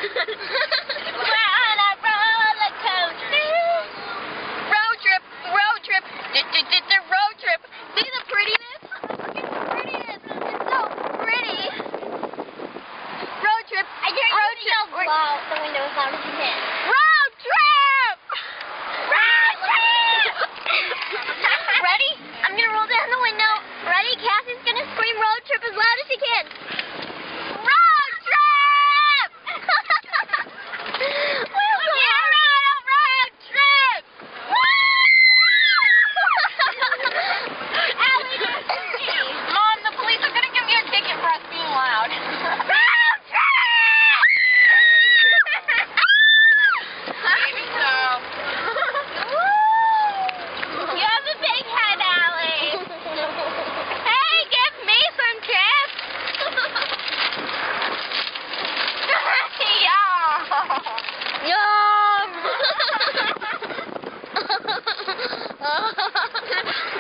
We're on a roller coaster. Road trip, road trip. The road trip. See the prettiness? Look at the prettiness. It's so pretty. Road trip. I dare you to yell blow out the window as loud as you can. Road trip! Road trip! Ready? I'm going to roll down the window. Ready? Cassie's going to scream road trip as loud as she can. Road trip! We're on a road trip! Mom, the police are going to give you a ticket for us being loud. Road trip! Maybe so. You have a big head, Allie. Hey, give me some chips. Yum.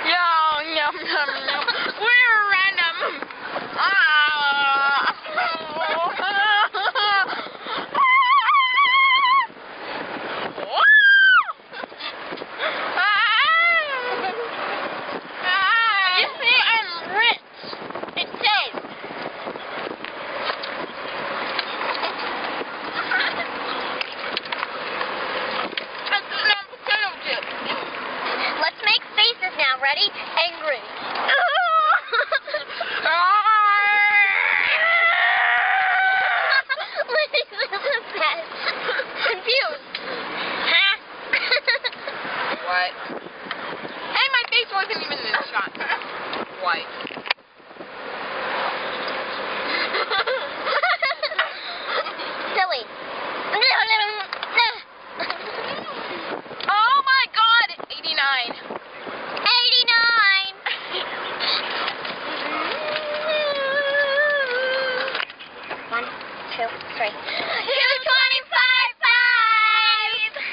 Yum, yum, yum, yum. We're random. You see, I'm rich. It says. Let's make faces now. Ready? Angry. Confused. Huh? What? Hey, my face wasn't even in the shot. What? Silly. Oh my God! 89. 89! 1, 2, 3.